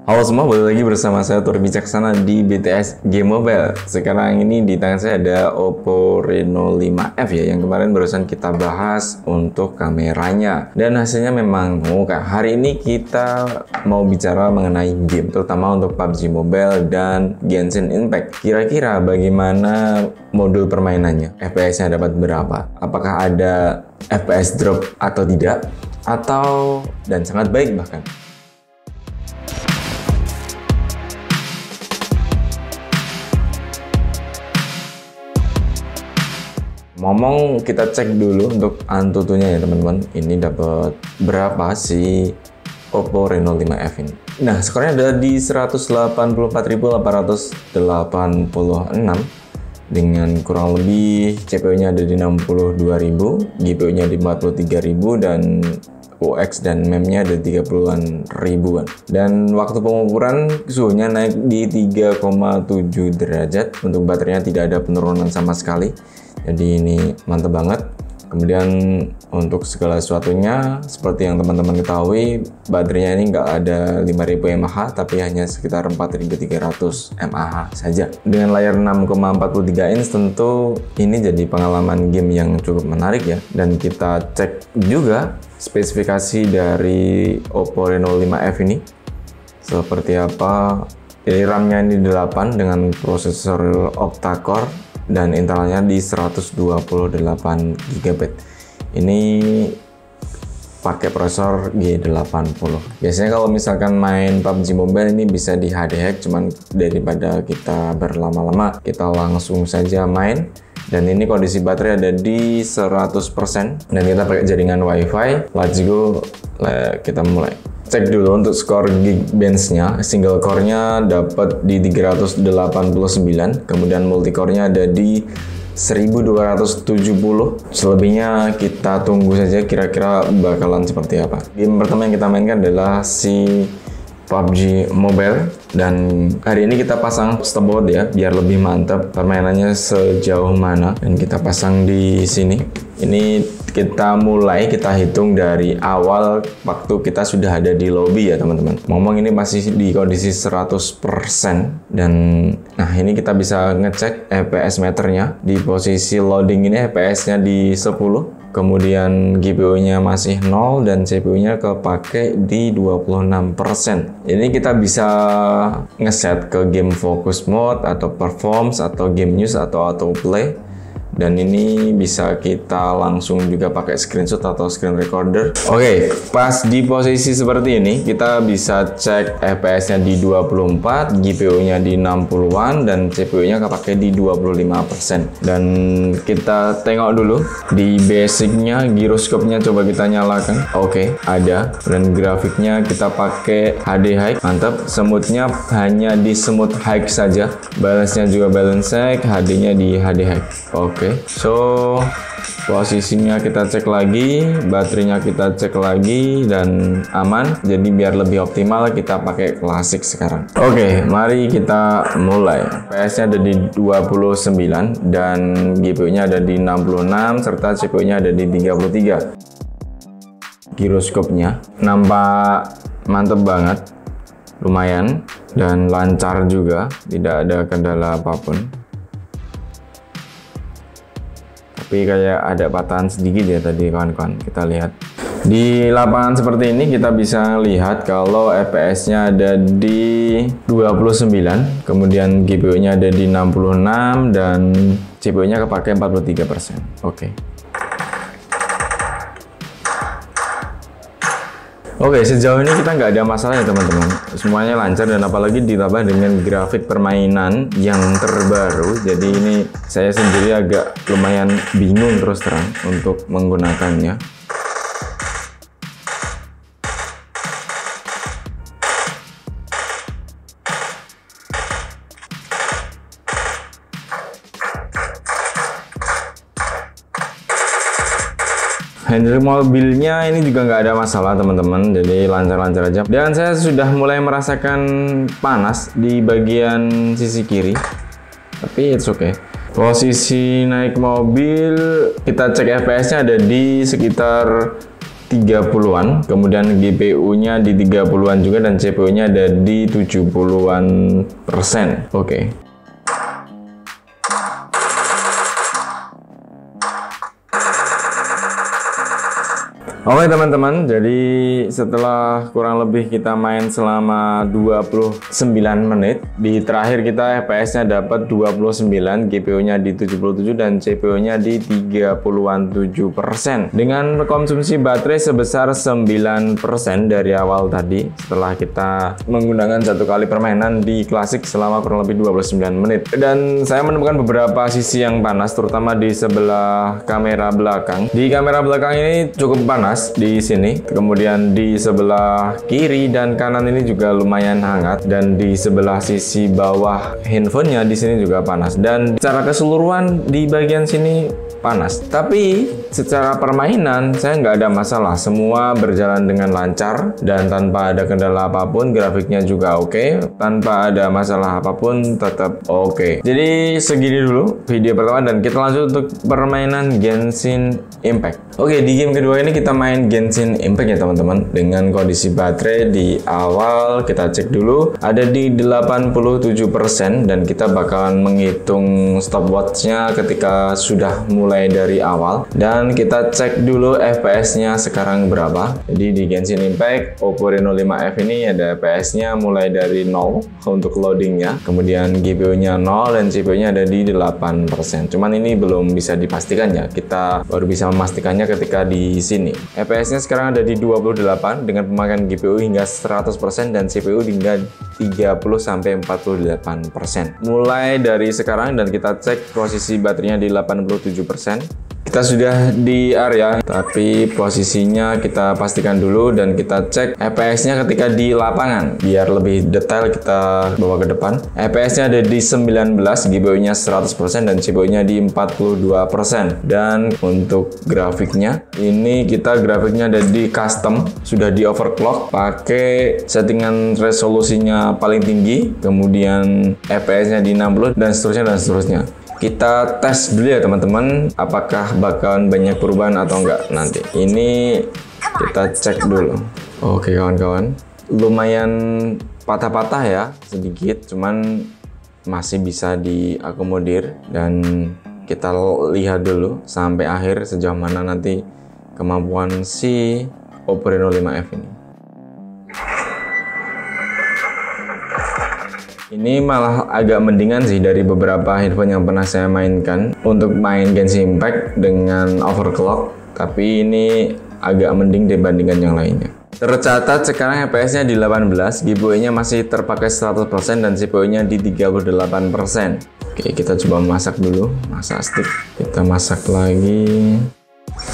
Halo semua, balik lagi bersama saya Tur Bijaksana di BTS Game Mobile. Sekarang ini di tangan saya ada Oppo Reno 5F ya, yang kemarin barusan kita bahas untuk kameranya. Dan hasilnya memang mengukar. Hari ini kita mau bicara mengenai game, terutama untuk PUBG Mobile dan Genshin Impact. Kira-kira bagaimana modul permainannya? FPS-nya dapat berapa? Apakah ada FPS drop atau tidak? Atau dan sangat baik bahkan. Ngomong, kita cek dulu untuk Antutunya ya teman-teman. Ini dapat berapa sih Oppo Reno 5F ini? Nah, skornya ada di 184.886 dengan kurang lebih CPU-nya ada di 62.000, GPU-nya di 43.000 dan UX dan MEM-nya ada 30-an ribuan. Dan waktu pengukuran suhunya naik di 3,7 derajat. Untuk baterainya tidak ada penurunan sama sekali. Jadi ini mantap banget. Kemudian untuk segala sesuatunya, seperti yang teman-teman ketahui, baterainya ini nggak ada 5000 mAh, tapi hanya sekitar 4300 mAh saja. Dengan layar 6,43 inch, tentu ini jadi pengalaman game yang cukup menarik ya. Dan kita cek juga spesifikasi dari Oppo Reno 5F ini seperti apa. Jadi RAM-nya ini 8 dengan prosesor octa-core dan internalnya di 128 GB. Ini pakai prosesor G80. Biasanya kalau misalkan main PUBG Mobile ini bisa di HD hack, cuman daripada kita berlama-lama, kita langsung saja main. Dan ini kondisi baterai ada di 100% dan kita pakai jaringan WiFi. Let's go, kita mulai. Cek dulu untuk skor Geekbench-nya. Single core-nya dapat di 389, kemudian multicore-nya ada di 1270. Selebihnya kita tunggu saja kira-kira bakalan seperti apa. Game pertama yang kita mainkan adalah si PUBG Mobile, dan hari ini kita pasang stopwatch ya biar lebih mantap permainannya sejauh mana, dan kita pasang di sini. Ini kita hitung dari awal waktu kita sudah ada di lobby ya teman-teman. Ngomong ini masih di kondisi 100%, dan nah ini kita bisa ngecek FPS meternya. Di posisi loading ini FPS-nya di 10. Kemudian GPU-nya masih 0 dan CPU-nya kepake di 26%. Ini kita bisa ngeset ke game focus mode atau performance atau game news atau autoplay. Dan ini bisa kita langsung juga pakai screenshot atau screen recorder. Oke, pas di posisi seperti ini kita bisa cek FPS-nya di 24, GPU-nya di 60-an dan CPU-nya kepake di 25%. Dan kita tengok dulu di basic-nya, giroskopnya coba kita nyalakan. Oke, ada. Dan grafiknya kita pakai HD high, mantap. Semutnya hanya di semut high saja. Balance-nya juga balance high, HD-nya di HD high. Oke. So posisinya kita cek lagi, baterainya kita cek lagi dan aman. Jadi biar lebih optimal kita pakai klasik sekarang. Oke, mari kita mulai. FPS-nya ada di 29 dan GPU-nya ada di 66 serta CPU-nya ada di 33. Giroskopnya nampak mantep banget, lumayan dan lancar juga, tidak ada kendala apapun. Tapi kayak ada patahan sedikit ya tadi kawan-kawan. Kita lihat di lapangan seperti ini, kita bisa lihat kalau FPS-nya ada di 29, kemudian GPU-nya ada di 66 dan CPU-nya kepake 43%. Oke. Oke, sejauh ini kita nggak ada masalah ya teman-teman. Semuanya lancar dan apalagi ditambah dengan grafik permainan yang terbaru. Jadi ini saya sendiri agak lumayan bingung terus terang untuk menggunakannya. Handle mobilnya ini juga nggak ada masalah teman-teman, jadi lancar-lancar aja. Dan saya sudah mulai merasakan panas di bagian sisi kiri, tapi it's okay. Posisi naik mobil, kita cek FPS-nya ada di sekitar 30-an, kemudian GPU-nya di 30-an juga, dan CPU-nya ada di 70-an persen. Oke. Oke teman-teman, jadi setelah kurang lebih kita main selama 29 menit, di terakhir kita FPS-nya dapat 29, GPU-nya di 77, dan CPU-nya di 30-an 7%. Dengan konsumsi baterai sebesar 9% dari awal tadi, setelah kita menggunakan satu kali permainan di klasik selama kurang lebih 29 menit. Dan saya menemukan beberapa sisi yang panas, terutama di sebelah kamera belakang. Di kamera belakang ini cukup panas di sini, kemudian di sebelah kiri dan kanan ini juga lumayan hangat, dan di sebelah sisi bawah handphonenya di sini juga panas, dan secara keseluruhan di bagian sini panas. Tapi secara permainan saya nggak ada masalah, semua berjalan dengan lancar dan tanpa ada kendala apapun. Grafiknya juga oke, tanpa ada masalah apapun tetap oke. Jadi segini dulu video pertama, dan kita lanjut untuk permainan Genshin Impact. Oke, di game kedua ini kita main Genshin Impact ya teman-teman, dengan kondisi baterai di awal kita cek dulu ada di 87%, dan kita bakalan menghitung stopwatch-nya ketika sudah mulai dari awal, dan kita cek dulu FPS-nya sekarang berapa. Jadi di Genshin Impact Oppo Reno 5F ini ada FPS-nya mulai dari 0 untuk loadingnya, kemudian GPU-nya 0, dan CPU-nya ada di 8%. Cuman ini belum bisa dipastikan ya, kita baru bisa memastikannya ketika di sini. FPS-nya sekarang ada di 28 dengan pemakaian GPU hingga 100% dan CPU hingga 30-48%. Mulai dari sekarang, dan kita cek posisi baterainya di 87%. Kita sudah di area, tapi posisinya kita pastikan dulu, dan kita cek FPS-nya ketika di lapangan. Biar lebih detail kita bawa ke depan. FPS-nya ada di 19, GPU-nya 100%, dan CPU-nya di 42%. Dan untuk grafiknya, ini kita grafiknya ada di custom, sudah di overclock, pakai settingan resolusinya paling tinggi, kemudian FPS-nya di 60, dan seterusnya dan seterusnya. Kita tes dulu ya teman-teman, apakah bakalan banyak perubahan atau enggak nanti. Ini kita cek dulu. Oke kawan-kawan, lumayan patah-patah ya sedikit, cuman masih bisa diakomodir, dan kita lihat dulu sampai akhir sejauh mana nanti kemampuan si Oppo Reno 5F ini. Ini malah agak mendingan sih dari beberapa handphone yang pernah saya mainkan untuk main Genshin Impact dengan overclock, tapi ini agak mending dibandingkan yang lainnya. Tercatat sekarang FPS-nya di 18, GPU-nya masih terpakai 100%, dan CPU-nya di 38%. Oke, kita coba masak dulu, masak stick. Kita masak lagi.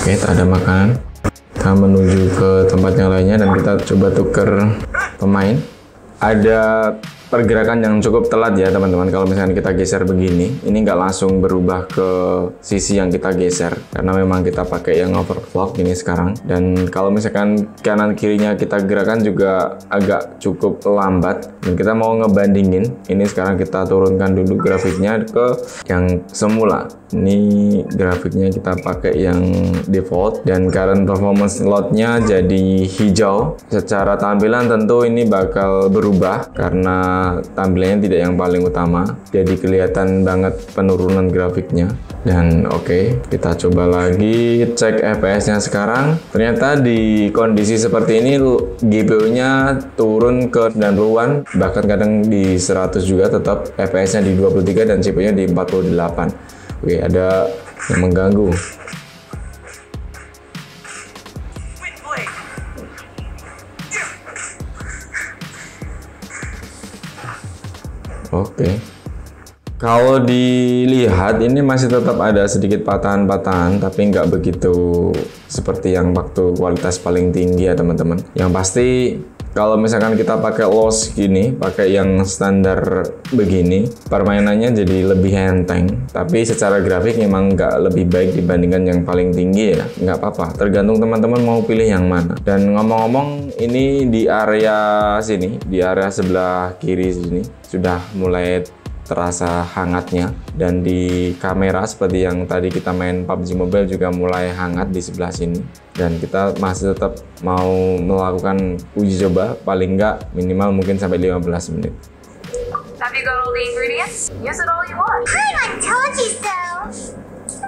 Oke, tak ada makanan. Kita menuju ke tempat yang lainnya, dan kita coba tuker pemain. Ada pergerakan yang cukup telat ya teman-teman. Kalau misalkan kita geser begini, ini nggak langsung berubah ke sisi yang kita geser, karena memang kita pakai yang overclock ini sekarang. Dan kalau misalkan kanan kirinya kita gerakan juga agak cukup lambat, dan kita mau ngebandingin, ini sekarang kita turunkan dulu grafiknya ke yang semula. Ini grafiknya kita pakai yang default, dan current performance load-nya jadi hijau. Secara tampilan tentu ini bakal berubah karena tampilannya tidak yang paling utama, jadi kelihatan banget penurunan grafiknya. Dan oke, kita coba lagi cek FPS-nya sekarang. Ternyata di kondisi seperti ini GPU-nya turun ke 90-an, bahkan kadang di 100 juga, tetap FPS-nya di 23 dan CPU-nya di 48. Oke, ada yang mengganggu. Oke. Kalau dilihat ini masih tetap ada sedikit patahan-patahan, tapi nggak begitu seperti yang waktu kualitas paling tinggi ya teman-teman. Yang pasti kalau misalkan kita pakai loss gini, pakai yang standar begini, permainannya jadi lebih enteng. Tapi secara grafik memang nggak lebih baik dibandingkan yang paling tinggi ya. Nggak apa-apa, tergantung teman-teman mau pilih yang mana. Dan ngomong-ngomong, ini di area sini, di area sebelah kiri sini, sudah mulai terasa hangatnya, dan di kamera seperti yang tadi kita main PUBG Mobile juga mulai hangat di sebelah sini, dan kita masih tetap mau melakukan uji coba paling nggak minimal mungkin sampai 15 menit. Have you got all the ingredients? Use it all you want. I told you so.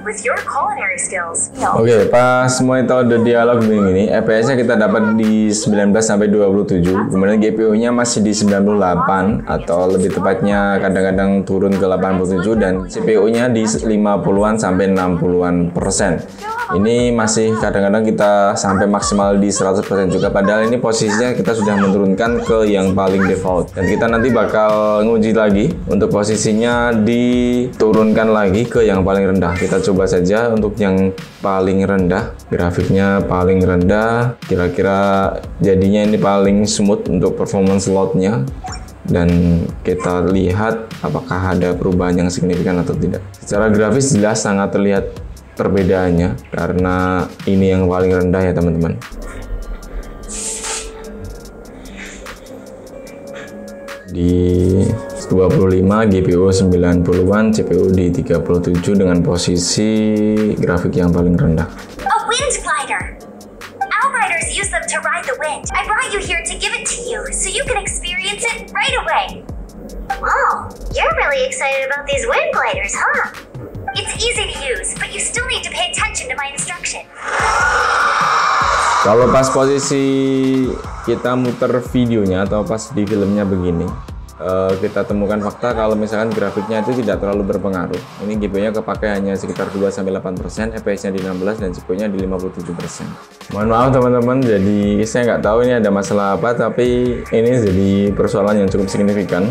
With your culinary skills. Oke, pas metode dialog begini, FPS-nya kita dapat di 19 sampai 27, kemudian GPU-nya masih di 98 atau lebih tepatnya kadang-kadang turun ke 87, dan CPU-nya di 50-an sampai 60-an persen. Ini masih kadang-kadang kita sampai maksimal di 100% juga, padahal ini posisinya kita sudah menurunkan ke yang paling default. Dan kita nanti bakal nguji lagi untuk posisinya diturunkan lagi ke yang paling rendah. Kita coba saja untuk yang paling rendah, grafiknya paling rendah, kira-kira jadinya ini paling smooth untuk performance slotnya, dan kita lihat apakah ada perubahan yang signifikan atau tidak. Secara grafis jelas sangat terlihat perbedaannya karena ini yang paling rendah ya teman-teman. Di 25 GPU 90-an, CPU di 37 dengan posisi grafik yang paling rendah. A wind glider. Outriders use them to ride the wind. I brought you here to give it to you so you can experience it right away. Oh, you're really excited about these wind gliders, huh? It's easy to use, but you still need to pay attention to my instruction. Kalau pas posisi kita muter videonya atau pas di filmnya begini, kita temukan fakta kalau misalkan grafiknya itu tidak terlalu berpengaruh. Ini GPU-nya kepakai hanya sekitar 2-8%, FPS-nya di 16 dan CPU-nya di 57%. Mohon maaf teman-teman, jadi saya nggak tahu ini ada masalah apa, tapi ini jadi persoalan yang cukup signifikan.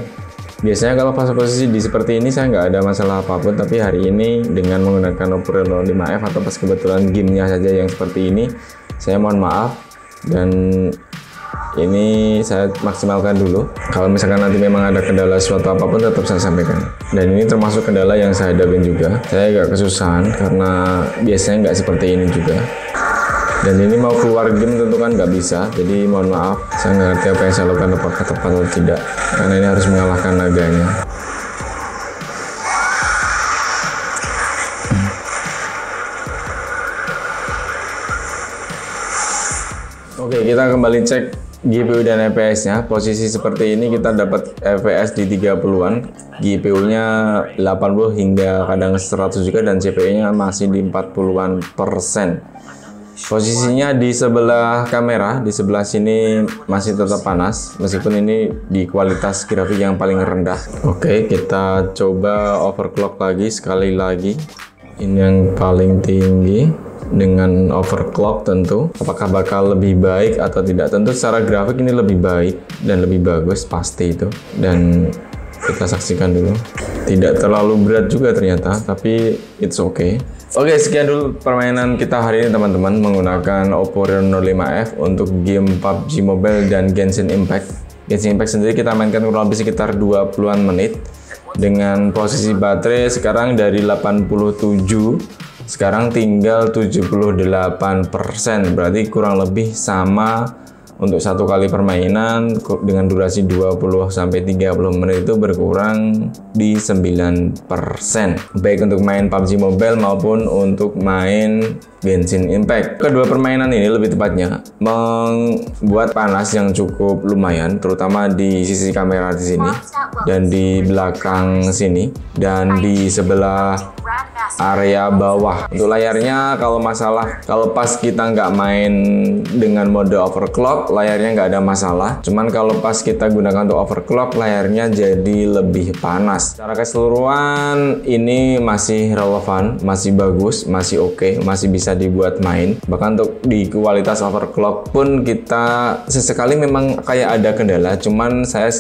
Biasanya kalau pas posisi di seperti ini saya nggak ada masalah apapun, tapi hari ini dengan menggunakan Oppo Reno 5F atau pas kebetulan gamenya saja yang seperti ini, saya mohon maaf, dan ini saya maksimalkan dulu. Kalau misalkan nanti memang ada kendala suatu apapun tetap saya sampaikan. Dan ini termasuk kendala yang saya hadapin juga. Saya agak kesusahan karena biasanya nggak seperti ini juga. Dan ini mau keluar game tentu kan nggak bisa. Jadi mohon maaf, saya nggak ngerti apa yang saya lakukan apakah tepat atau tidak. Karena ini harus mengalahkan naganya. Oke, kita kembali cek GPU dan FPS-nya. Posisi seperti ini kita dapat FPS di 30-an, GPU-nya 80 hingga kadang 100 juga, dan CPU-nya masih di 40-an persen. Posisinya di sebelah kamera, di sebelah sini masih tetap panas, meskipun ini di kualitas grafik yang paling rendah. Oke, kita coba overclock lagi sekali lagi. Ini yang paling tinggi dengan overclock tentu. Apakah bakal lebih baik atau tidak? Tentu secara grafik ini lebih baik dan lebih bagus, pasti itu. Dan kita saksikan dulu. Tidak terlalu berat juga ternyata, tapi it's okay. Oke, sekian dulu permainan kita hari ini teman-teman menggunakan Oppo Reno 5F untuk game PUBG Mobile dan Genshin Impact. Genshin Impact sendiri kita mainkan kurang lebih sekitar 20-an menit dengan posisi baterai sekarang dari 87 sekarang tinggal 78%, berarti kurang lebih sama untuk satu kali permainan dengan durasi 20-30 menit itu berkurang di 9%, baik untuk main PUBG Mobile maupun untuk main Genshin Impact. Kedua permainan ini lebih tepatnya membuat panas yang cukup lumayan, terutama di sisi kamera di sini dan di belakang sini dan di sebelah area bawah. Untuk layarnya kalau pas kita nggak main dengan mode overclock, layarnya nggak ada masalah. Cuman kalau pas kita gunakan untuk overclock, layarnya jadi lebih panas. Secara keseluruhan ini masih relevan, masih bagus, masih oke, masih bisa dibuat main. Bahkan untuk di kualitas overclock pun kita sesekali memang kayak ada kendala. Cuman saya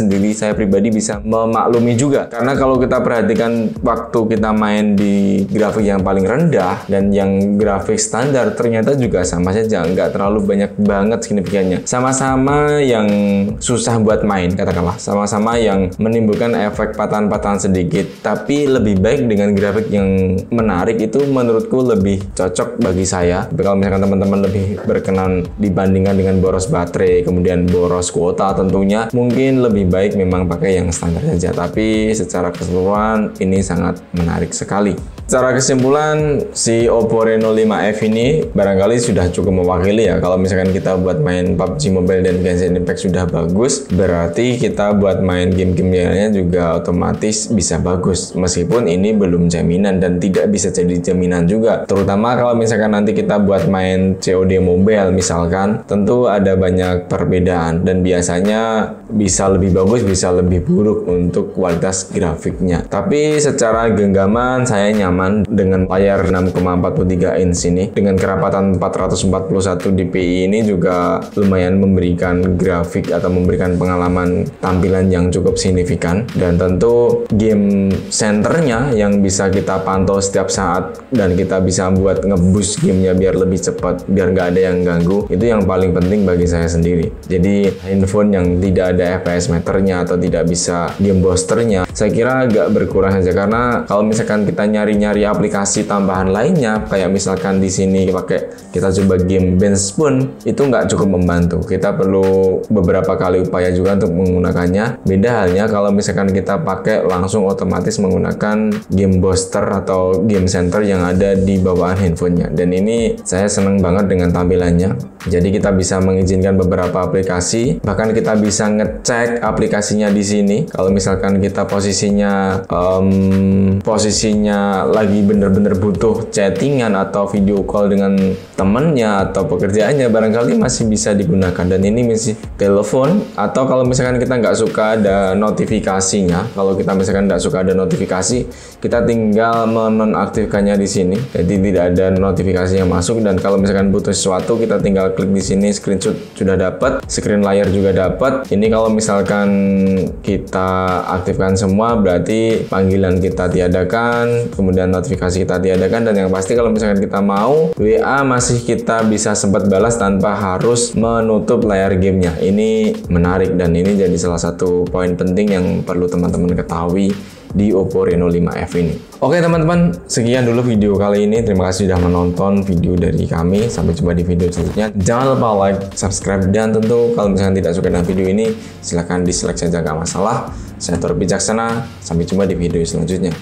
pribadi bisa memaklumi juga. Karena kalau kita perhatikan waktu kita main di grafik yang paling rendah dan yang grafik standar ternyata juga sama saja, nggak terlalu banyak banget signifikannya. Sama-sama yang susah buat main, katakanlah. Sama-sama yang menimbulkan efek patahan-patahan sedikit, tapi lebih baik dengan grafik yang menarik itu menurutku lebih cocok bagi saya. Tapi kalau misalkan teman-teman lebih berkenan dibandingkan dengan boros baterai, kemudian boros kuota tentunya, mungkin lebih baik memang pakai yang standar saja. Tapi secara keseluruhan ini sangat menarik sekali. Secara kesimpulan, si Oppo Reno 5F ini barangkali sudah cukup mewakili ya. Kalau misalkan kita buat main PUBG Mobile dan Genshin Impact sudah bagus, berarti kita buat main game-game lainnya juga otomatis bisa bagus. Meskipun ini belum jaminan dan tidak bisa jadi jaminan juga. Terutama kalau misalkan nanti kita buat main COD Mobile misalkan, tentu ada banyak perbedaan dan biasanya bisa lebih bagus, bisa lebih buruk untuk kualitas grafiknya. Tapi secara genggaman saya nyaman dengan layar 6,43 inch ini. Dengan kerapatan 441 dpi ini juga lumayan memberikan grafik atau memberikan pengalaman tampilan yang cukup signifikan. Dan tentu game centernya yang bisa kita pantau setiap saat dan kita bisa buat ngeboost gamenya biar lebih cepat, biar nggak ada yang ganggu. Itu yang paling penting bagi saya sendiri. Jadi handphone yang tidak ada FPS meternya atau tidak bisa game boosternya, saya kira agak berkurang saja. Karena kalau misalkan kita nyari aplikasi tambahan lainnya, kayak misalkan di sini kita coba game bench pun itu nggak cukup membantu. Kita perlu beberapa kali upaya juga untuk menggunakannya. Beda halnya kalau misalkan kita pakai langsung otomatis menggunakan game booster atau game center yang ada di bawahan handphonenya. Dan ini saya seneng banget dengan tampilannya. Jadi kita bisa mengizinkan beberapa aplikasi, bahkan kita bisa ngecek aplikasinya di sini. Kalau misalkan kita posisinya lagi bener-bener butuh chattingan atau video call dengan temennya atau pekerjaannya, barangkali masih bisa digunakan. Dan ini masih telepon, atau kalau misalkan kita nggak suka ada notifikasinya, kalau kita misalkan nggak suka ada notifikasi, kita tinggal menonaktifkannya di sini. Jadi tidak ada notifikasi yang masuk, dan kalau misalkan butuh sesuatu kita tinggal klik di sini, screenshot sudah dapat, screen layar juga dapat. Ini kalau misalkan kita aktifkan semua berarti panggilan kita tiadakan, kemudian notifikasi kita tiadakan, dan yang pasti kalau misalkan kita mau WA masih kita bisa sempat balas tanpa harus menutup layar gamenya. Ini menarik dan ini jadi salah satu poin penting yang perlu teman-teman ketahui di Oppo Reno 5F ini. Oke teman-teman, sekian dulu video kali ini. Terima kasih sudah menonton video dari kami. Sampai jumpa di video selanjutnya. Jangan lupa like, subscribe, dan tentu kalau misalkan tidak suka dengan video ini, silahkan dislike saja, gak masalah. Saya Tor Bijaksana. Sampai jumpa di video selanjutnya.